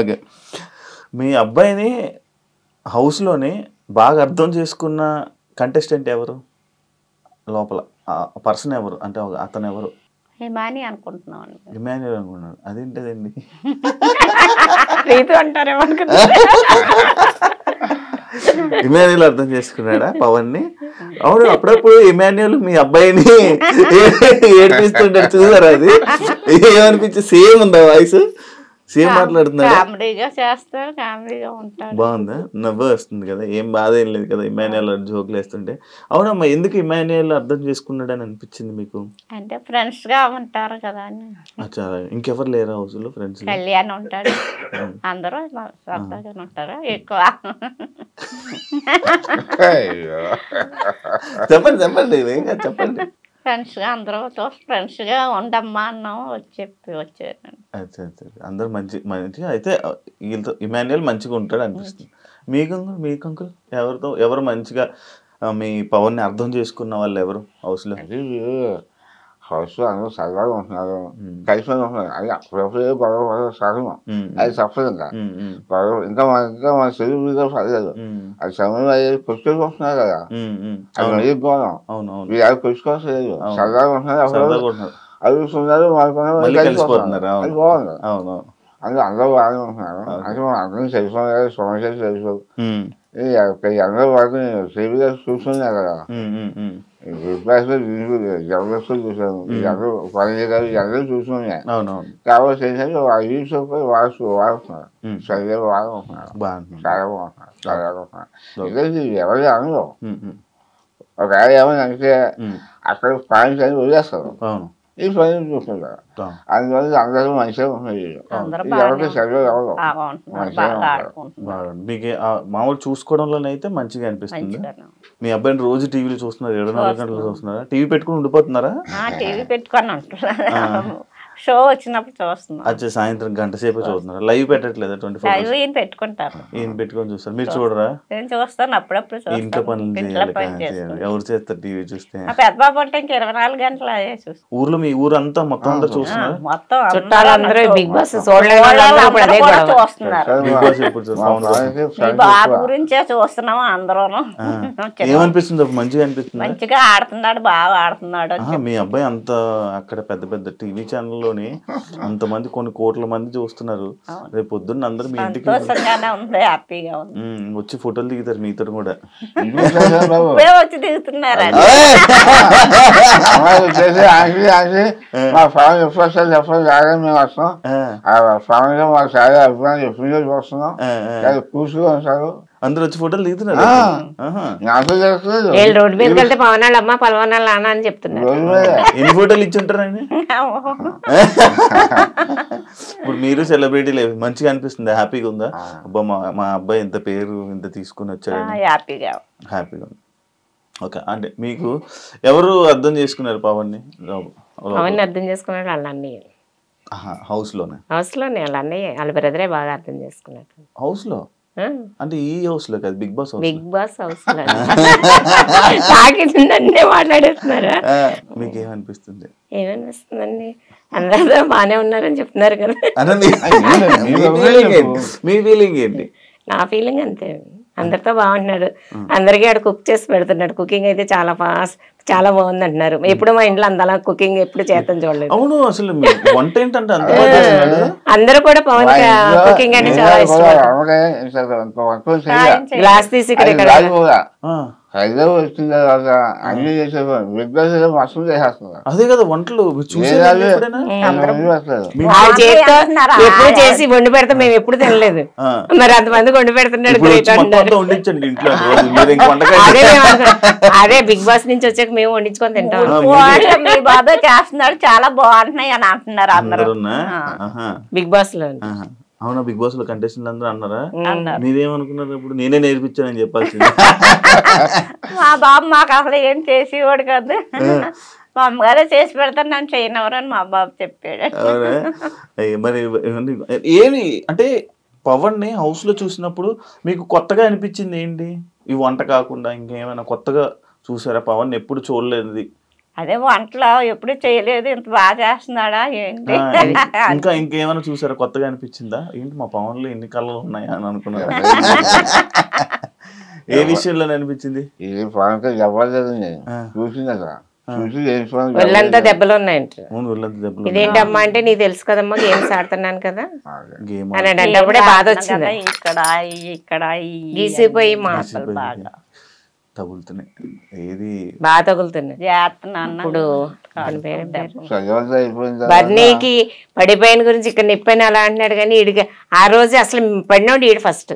ఓకే. మీ అబ్బాయిని హౌస్లోని బాగా అర్థం చేసుకున్న కంటెస్టెంట్ ఎవరు? లోపల పర్సన్ ఎవరు? అంటే అతను ఎవరు? హిమాని అనుకుంటున్నాను. ఇమాన్యుయల్ అనుకున్నాను. అదేంటదండి? ఇమాన్యుయల్ అర్థం చేసుకున్నాడా పవన్ని? అవును, అప్పుడప్పుడు ఇమాన్యుయల్ మీ అబ్బాయిని ఏడిపిస్తుంటాడు, చూసారా? అది ఏమనిపించి సేమ్ ఉందా వాయిస్? సేమ్ మాట్లాడుతున్నాడు. కామెడీగా చేస్తాడు, కామెడీగా ఉంటాడు. బాగుందా? నవ్వు వస్తుంది కదా, ఏం బాధ ఏం లేదు కదా ఇమాన్యుయల్ జోకులు వేస్తుంటే. అవునమ్మా, ఎందుకు ఇమాన్యుయల్ అర్థం చేసుకున్నాడు అని అనిపించింది మీకు? అంటే ఫ్రెండ్స్ గా ఉంటారు కదా అని. అచ్చా, ఇంకెవరు లేరా హౌస్ లో ఫ్రెండ్స్? కళ్యాణ్ ఉంటాడు, అందరూ సరదాగా ఉంటారు ఎక్కువ. చెప్పండి చెప్పండి. ఫ్రెండ్స్ గా అందరూ ఫ్రెండ్స్ గా ఉండమ్మా అన్నాము, వచ్చారు. అందరు మంచిగా అయితే వీళ్ళతో ఇమాన్యుయల్ మంచిగా ఉంటాడు అనిపిస్తుంది. మీకు అంకుల్ ఎవరు మంచిగా మీ పవన్ ని అర్థం చేసుకున్న వాళ్ళు ఎవరు హౌస్ లో? హౌస్లో అందరూ సరదాగా ఉంటున్నారు, కలిసి ఉంటున్నారు. అది అప్పుడప్పుడు గొడవ సహజం, అది తప్పదు. గొడవ ఇంకా మన తెలుగు మీద పడలేదు. అది సమయం అయ్యేది కొట్టుకొని వస్తున్నారు కదా, అది మరీ గౌరవం. మీరు అది కొట్టుకోవట్లేదు, సరదాగా ఉంటున్నారు, అడుగుతున్నారు, కలిసిపోతున్నారు. అది బాగుంది. అందరూ బాగానే ఉంటున్నారు. అంటే మనం అందరం తెలుసుకోవాలి, సమస్యలు తెలుసు. అందరూ వాటిని టీవీగా చూస్తున్నారు కదా, జబర్దస్త్ చూసాను, అందరూ పని గారు అందరూ చూస్తున్నాయి. కాబట్టి ఏంటంటే వాడుతున్నారు, సరిగ్గా వాడుకుంటున్నారు, చాలా బాగుంటున్నారు, చాలా బాగుంటున్నారు. ఎందుకంటే ఎవరి అనరు, ఒకవేళ ఏమైనా అంటే అక్కడ పాయింట్స్ అని వదిలేస్తారు, ఈ పని చూస్తుంటారు. అందువల్ల అందరూ మంచిగా ఉంటున్నారు. ఎవరికి సరిగ్గా ఎవరు మీకు మామూలు చూసుకోవడంలోనైతే మంచిగా అనిపిస్తుంది. మీ అబ్బాయిని రోజు టీవీలో చూస్తున్నారు, 24 గంటలు చూస్తున్నారా? టీవీ పెట్టుకుని ఉండిపోతున్నారా? టీవీ పెట్టుకొని ఉంటున్నారు, షో వచ్చినప్పుడు చూస్తున్నాం. అచ్చా, సాయంత్రం గంట సేపు చూస్తున్నారు, లైవ్ పెట్టట్లేదు? 24 ఈయన పెట్టుకుంటారు, ఈయన పెట్టుకొని చూస్తారు. మీరు చూడరా? నేను చూస్తాను, అప్పుడప్పుడు ఇంట్లో పనులు చేయాలి, ఎవరు చేస్తారు టీవీ చూస్తే? పెద్ద బాబు అంటే ఇంకా 24 గంటలు అదే చూస్తాం. ఊర్లో మీ ఊరంతా మొత్తం అందరూ చూస్తున్నారు, మొత్తం చుట్టాలందరూ బిగ్ బాస్ చూస్తున్నారు. బాబు గురించే చూస్తున్నాము అందరూ. ఏమనిపిస్తుంది? మంచిగా అనిపిస్తుంది, మంచిగా ఆడుతున్నాడు, బాగా ఆడుతున్నాడు. మీ అబ్బాయి అంత అక్కడ పెద్ద పెద్ద టీవీ ఛానల్ లోని అంతమంది కొన్ని కోట్ల మంది చూస్తున్నారు. రేపు పొద్దున్న అందరు మీ ఇంటికి వచ్చి ఫోటోలు దిగుతారు మీతో కూడా. వచ్చి దిగుతున్నారు. మా ఫ్యామిలీ మేము వస్తాం, ఫ్యామిలీలో మాకు చాలా అభిప్రాయం ఎప్పుడు చూస్తున్నాం, కూర్చుని ఉంటారు, అందరు వచ్చి ఫోటోలు దిగుతున్నారు. రోడ్డు మీదకి వెళ్తే పవనాలు అమ్మ పలవనాలు నాన్న అని చెప్తున్నారు. ఎన్ని ఫోటోలు ఇచ్చి ఉంటారు ఆయన? ఇప్పుడు మీరు సెలబ్రిటీ లేదు, మంచిగా అనిపిస్తుంది, హ్యాపీగా ఉందా? అబ్బా మా అబ్బాయి ఇంత పేరు ఇంత తీసుకుని వచ్చాడు, హ్యాపీగా ఉంది. ఓకే, అంటే మీకు ఎవరు అర్థం చేసుకున్నారు పవన్ ని? అర్థం చేసుకున్నాడు వాళ్ళ అన్నయ్య హౌస్ లోనే వాళ్ళ అన్నయ్య వాళ్ళ బ్రదరే బాగా అర్థం చేసుకున్నాడు. హౌస్ లో అంటే ఈ హౌస్ లో కాదు, బిగ్ బాస్ హౌస్ లో మాట్లాడేస్తున్నారా? మీకు ఏమనిపిస్తుంది? ఏమనిపిస్తుందండి, అందరితో బాగానే ఉన్నారని చెప్తున్నారు కదా. అన్న మీ ఫీలింగ్ ఏంటి? నా ఫీలింగ్ అంతే, అందరితో బాగుంటున్నాడు. అందరికీ ఆడు కుక్ చేసి పెడుతున్నాడు. కుకింగ్ అయితే చాలా ఫాస్ట్, చాలా బాగుంది అంటున్నారు. ఎప్పుడు మా ఇంట్లో అంతలా కుకింగ్ ఎప్పుడు చేతం చూడలేదు. అవును, అసలు వంట ఏంటంటే అందరూ కూడా పవన్ కుకింగ్ అంటే చాలా ఇష్టం. గ్లాస్ తీసి ఇక్కడ హైదరాబాద్ వచ్చిన తర్వాత అన్ని చేసేవారు. బిగ్ బాస్ మస్తు చేసేస్తున్నారు. అదే కదా వంటలు ఎప్పుడు చేసి వండి పెడతాం, మేము ఎప్పుడు తినలేదు. మరి అంతమంది వండి పెడుతున్నాడు. అదే బిగ్ బాస్ నుంచి వచ్చాక మేము వండించుకొని తింటాం. మీ బాబాయ్ చేస్తున్నాడు, చాలా బాగుంటున్నాయి అని అంటున్నారు అందరూ బిగ్ బాస్ లో. అవునా, బిగ్ బాస్ లో కంటెస్టెంట్ అందరూ అన్నారా? మీరేమనుకున్నారు? ఇప్పుడు నేనే నేర్పించానని చెప్పాల్సింది. మా బాబు మాకు అసలు ఏం చేసేవాడు కాదు, మా అమ్మగారే చేసి పెడతాను, నన్ను చేయనవరు అని మా బాబు చెప్పాడు. మరి ఏమి అంటే పవన్ ని హౌస్ లో చూసినప్పుడు మీకు కొత్తగా అనిపించింది ఏంటి? ఈ వంట కాకుండా ఇంకేమైనా కొత్తగా చూసారా? పవన్ ఎప్పుడు చూడలేదు. అదే వంటలో ఎప్పుడు చేయలేదు, ఇంత బాగా చేస్తున్నాడా ఏంటి? ఇంకా ఇంకేమైనా చూసారా? కొత్తగా అనిపించిందా? ఏంటి మా పవన్ లో ఎన్ని కళలు ఉన్నాయా అని అనుకున్నారు? ఏ విషయంలో అనిపించింది? ఇది పవన్ చెప్పలేదు, చూసిందా ఒళ్ళంతా దెబ్బలు ఉన్నాయంట. ఇదేంటమ్మా అంటే నీకు తెలుసు కదమ్మా, గేమ్స్ ఆడుతున్నాను కదా అని అంటే బాధ వచ్చింది. ఇక్కడ గీసిపోయి మాటలు బాగా తగులుతున్నాయి. ఏది బాగా తగులుతున్నాయి. ఇప్పుడు బర్నీకి పడిపోయిన గురించి ఇక్కడ నిప్పని అలా అంటున్నాడు, కానీ ఈడికి ఆ రోజు అసలు పడినోడు ఈడు ఫస్ట్.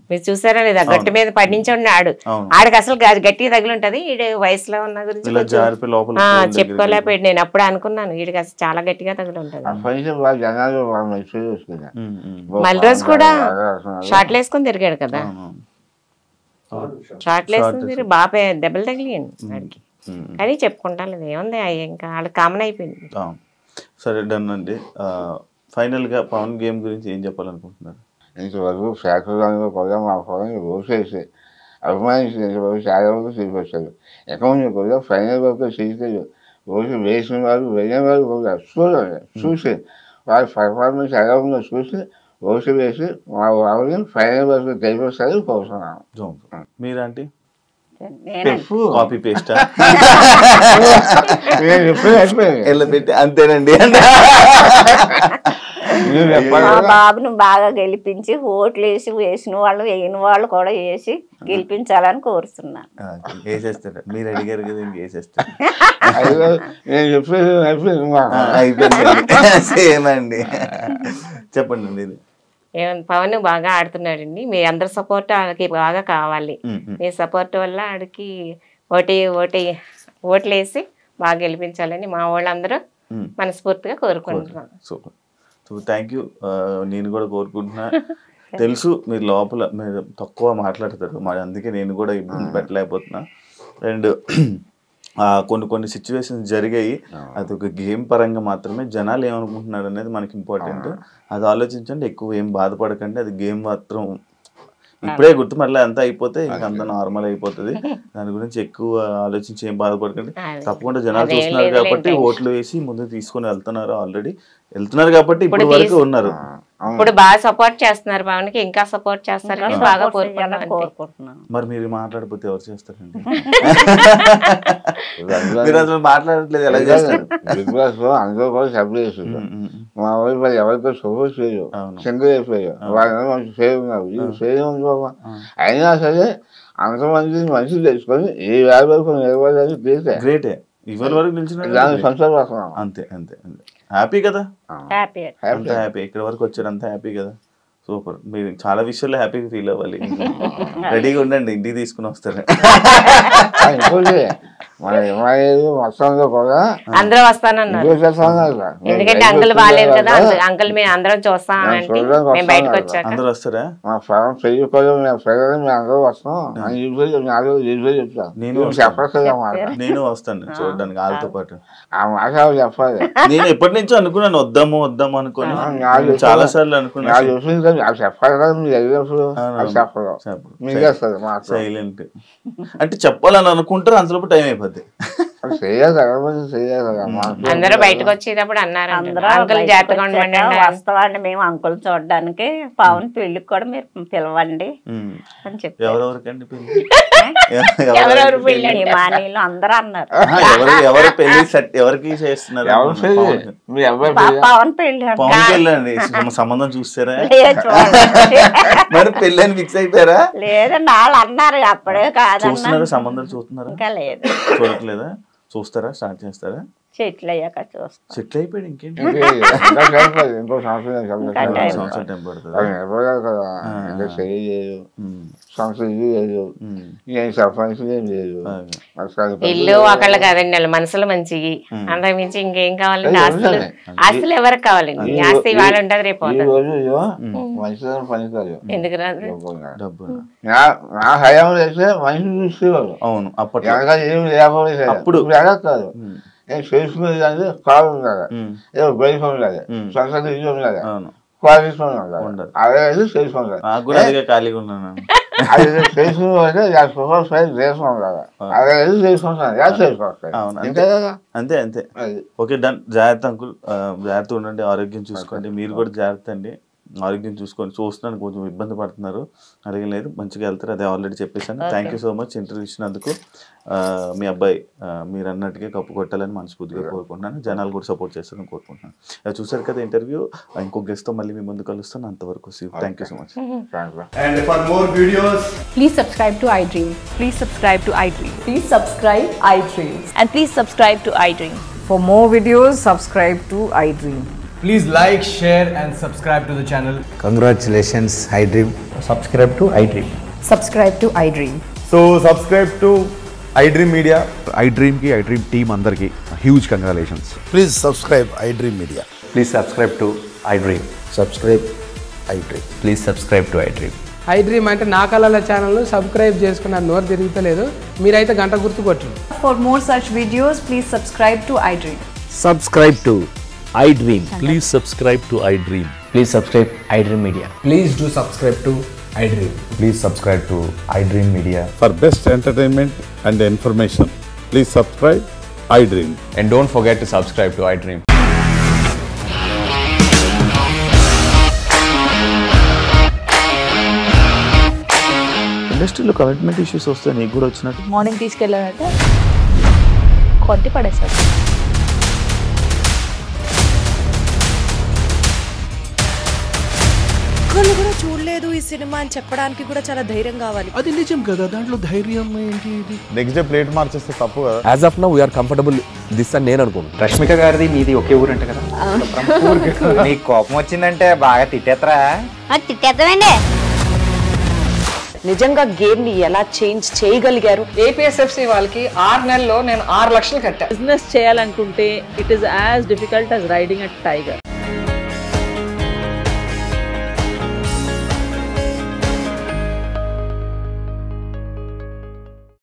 మీరు చూసారా లేదా? గట్టి మీద పడించండి ఆడు, ఆడికి అసలు గట్టిగా తగిలి ఉంటది. ఈడు వయసులో ఉన్న గురించి చెప్పుకోలేకపోయాడు. నేను అప్పుడు అనుకున్నాను ఈడికి అసలు చాలా గట్టిగా తగిలి ఉంటది. మళ్ళీ రోజు కూడా షార్ట్లు వేసుకొని తిరిగాడు కదా, షార్ట్లు వేసుకుని బాగా దెబ్బలు తగిలియండి వాడికి. కానీ చెప్పుకుంటా లేదు, ఏముంది ఇంకా వాళ్ళకి కామన్ అయిపోయింది. సరే డన్ అండి. ఫైనల్ గా పవన్ గేమ్ గురించి ఏం చెప్పాలనుకుంటున్నారు? ఇంతవరకు శాఖలో కూడా మా పవన్ రోజేసి అభిమానించి చాలా వరకు తీసుకొచ్చారు. అకౌంట్ కూడా ఫైనల్ వరకు తీసుకెళ్ళి రోజు వేసిన వారు వెళ్ళిన వారు కూడా చూసి వారి పర్ఫార్మెన్స్ ఎలా ఉందో చూసి ఓటు వేసి మా వాళ్ళని ఫైనల్ వరకు తెలిపిస్తారు కోరుతున్నాను. మీరంటే కాపీ పేస్ట్ అంతేనండి. మా బాబును బాగా గెలిపించి ఓట్లు వేసిన వాళ్ళు వేయని వాళ్ళు కూడా వేసి గెలిపించాలని కోరుతున్నాను. వేసేస్తారు, మీరు అడిగారు కదా, వేసేస్తారు. సేమండి. చెప్పండి మీరు. పవన్ బాగా ఆడుతున్నాడండి, మీ అందరి సపోర్ట్ ఆడికి బాగా కావాలి. మీ సపోర్ట్ వల్ల ఆడికి ఓట్లు వేసి బాగా గెలిపించాలని మా వాళ్ళందరూ మనస్ఫూర్తిగా కోరుకుంటున్నాం. Super super, thank you. నేను కూడా కోరుకుంటున్నా. తెలుసు మీరు లోపల మీరు తక్కువ మాట్లాడతారు, మరి అందుకే నేను కూడా ఇబ్బంది పెట్టలేకపోతున్నా. అండ్ కొన్ని సిచ్యువేషన్స్ జరిగాయి, అది ఒక గేమ్ పరంగా మాత్రమే. జనాలు ఏమనుకుంటున్నారు అనేది మనకి ఇంపార్టెంట్, అది ఆలోచించండి. ఎక్కువ ఏం బాధపడకండి, అది గేమ్ మాత్రం ఇప్పుడే గుర్తు, మళ్ళీ అంతా అయిపోతే ఇంకా అంతా నార్మల్ అయిపోతుంది. దాని గురించి ఎక్కువ ఆలోచించి ఏం బాధపడకండి. తప్పకుండా జనాలు చూస్తున్నారు కాబట్టి ఓట్లు వేసి ముందు తీసుకొని వెళ్తున్నారు, ఆల్రెడీ వెళ్తున్నారు కాబట్టి ఇప్పుడు వరకు ఉన్నారు. ఇప్పుడు బాగా సపోర్ట్ చేస్తున్నారు పవన్ కి, ఇంకా సపోర్ట్ చేస్తారు బాగా కోరుకుంటున్నాను. మరి మీరు మాట్లాడకపోతే ఎవరు చేస్తారండి? మీరు అసలు మాట్లాడట్లేదు, ఎలా చేస్తారు? బిగ్ బాస్ లో అందరూ కూడా సప్లై చేస్తున్నారు. మా వైపు ఎవరితో సపోర్ట్ చేయరు, సింగిల్ అయిపోయారు. వాళ్ళ ఫేర్ ఉన్నారు, ఇది ఫేర్ ఉంది బాబా. అయినా సరే అంతమంది మనుషులు తెచ్చుకొని ఈ వేల వరకు నిలబడాలని గ్రేటే. ఇవాళ వరకు నిలిచిన సంతోషపడుతున్నాం. అంతే అంతే అంతే, హ్యాపీ కదా, హ్యాపీ. ఇక్కడ వరకు వచ్చారు, అంతా హ్యాపీ కదా. సూపర్, మీరు చాలా విషయాల్లో హ్యాపీగా ఫీల్ అవ్వాలి. రెడీగా ఉండండి, ఇంటికి తీసుకుని వస్తారు. మన మొత్తంలో కూడా అందరూ వస్తానన్నారు, ఎందుకంటే అంకుల్ బాగాలేదు కదా, అంకుల్ మేము అందరం చూస్తామంటే మేము బయటకు వచ్చాక అందరూ వస్తారా? మా ఫలం పెళ్లి కూడా మేము అందరూ వస్తాం అని చెప్తాను. నేను వస్తాను చూడడానికి వాళ్ళతో పాటు. ఆ మాట చెప్పాలి. నేను ఎప్పటి నుంచో అనుకున్నాను వద్దాము అనుకుని, చాలా సార్లు అనుకున్నాను. చెప్పాలి కదా మీరు వెళ్ళినప్పుడు చెప్పరు, మీకు సైలెంట్ అంటే చెప్పాలని అనుకుంటారు, అంతలోపు టైం అయిపోద్ది. అందరూ బయటకు వచ్చేటప్పుడు అన్నారు అందరూ అంకుల్ బయటకు జాగ్రత్తగా వచ్చాక ఉండండి వస్తామండి మేము అంకుల్ చూడడానికి పవన్ పెళ్లికి కూడా మీరు పిలవండి అని చెప్పి ఎవరెవరికండి పెళ్లి? ఎవరెవరు పెళ్లి అంటే? హిమానీలు అందరూ అన్నారు ఎవరు పెళ్లి ఎవరికి చేస్తున్నారు? పవన్ పెళ్లి అంటే పవన్ పెళ్లి అండి. సంబంధం చూస్తారా? లేదు చూడండి. మరి పెళ్లి అని ఫిక్స్ అయిపోయారా? లేదండి వాళ్ళు అన్నారు అప్పుడే కాదన్నా చూస్తున్నారు, సంబంధాలు చూస్తున్నారా? ఇంకా లేదు. చూడట్లేదా? చూస్తారా? స్టార్ట్ చేస్తారా? చెట్లు అయ్యాక చూస్తాం. సెటిల్ అయిపోయాడు ఇంకేంటి? ఇంకో సంవత్సరం సంవత్సరం టైం పడుతుంది. ఇల్లు ఒకళ్ళు కాదండి వాళ్ళ మనసులు మంచివి అంతకు మించి ఇంకేం కావాలండి? ఆస్తులు ఆస్తులు ఎవరికి కావాలండి? ఆస్తి వాళ్ళు ఉంటుంది రేపు ఎందుకు రాదు? డబ్బు. నా హయాంలో అయితే మనిషిని చూసేవాళ్ళు. అవును అప్పట్లో. ఏమి లేకపోతే అప్పుడు. ఎలా కాదు, నేను చేసుకునేది కాలు ఉండాలి, ఏదో బయట ఉండాలి, సొంత ఇల్లు ఉండాలి, క్వాలిటీ ఉండాలి, అదే చేసుకుంటారు. నాకు కూడా అదిగా ఖాళీగా ఉన్నాను. అది చేసుకుంటే దేశం ఉండాలి, అదే చేసుకుంటాను చేసుకోవాలి. అంతే కదా. అంతే అంతే. Okay done. జాగ్రత్త అంకుల్, జాగ్రత్త ఉండండి, ఆరోగ్యం చూసుకోండి. మీరు కూడా జాగ్రత్త అండి, ఆరోగ్యం చూసుకోండి. చూస్తున్నాను కొంచెం ఇబ్బంది పడుతున్నారు, అలాగే లేదు మంచిగా వెళ్తారు, అదే ఆల్రెడీ చెప్పేశాను. Thank you so much interview ఇచ్చినందుకు. మీ అబ్బాయి మీరు అన్నట్టుగా కప్పు కొట్టాలని మనస్ఫూర్తిగా కోరుకుంటున్నాను. జనాలు కూడా సపోర్ట్ చేస్తారని కోరుకుంటున్నాను. చూసారు కదా ఇంటర్వ్యూ. ఇంకో గెస్ట్తో మళ్ళీ మీ ముందు కలుస్తాను. అంతవరకు thank you so much. And for more videos, please subscribe to iDream. Please subscribe to iDream. Please subscribe iDream. And please subscribe to iDream. For more videos, subscribe to iDream. please like, share and subscribe to the channel. Congratulations, iDream. Subscribe to iDream. Subscribe to iDream. So subscribe to iDream Media. iDream ki iDream team andarki huge congratulations. Please subscribe iDream Media. Please subscribe to iDream. Subscribe iDream. Please subscribe to iDream. iDream అంటే నా కళల channel subscribe చేసుకున్నారు, నోరు తిరుగుతలేదు, మీరైతే గంట గుర్తు కొట్టండి. For more such videos, please subscribe to iDream. Subscribe to iDream. Please subscribe to iDream. Please subscribe iDream Media. Please do subscribe to iDream. Please subscribe to iDream Media. For best entertainment and information, please subscribe iDream. And don't forget to subscribe to iDream. ఇండస్ట్రీలో commitment issues వస్తే నీకు కూడా వచ్చినట్టు? Morning తీసుకెళ్ళాలంటే కొట్టి పడేసాడు. ఒక్కళ్ళు కూడా చూడలేదు ఈ సినిమా అని చెప్పడానికి కూడా చాలా ధైర్యం కావాలి. అది నిజం కదా, దాంట్లో ధైర్యం ఏంటి? నెక్స్ట్ డే ప్లేట్ మార్చేస్తే తప్పు కదా. As of now, we are comfortable this అని నేను అనుకుంటున్నాను. రష్మిక గారిది మీది ఒకే ఊరంట కదా? నీకు కోపం వచ్చిందంటే బాగా తిట్టేత్తరా? తిట్టేద్దామండి. నిజంగా గేమ్ ని ఎలా చేంజ్ చేయగలిగారు? ఏపీఎస్ఎఫ్సి వాళ్ళకి 6 నెలల్లో నేను 6 లక్షలు కట్టా. బిజినెస్ చేయాలనుకుంటే it is as difficult as riding a tiger.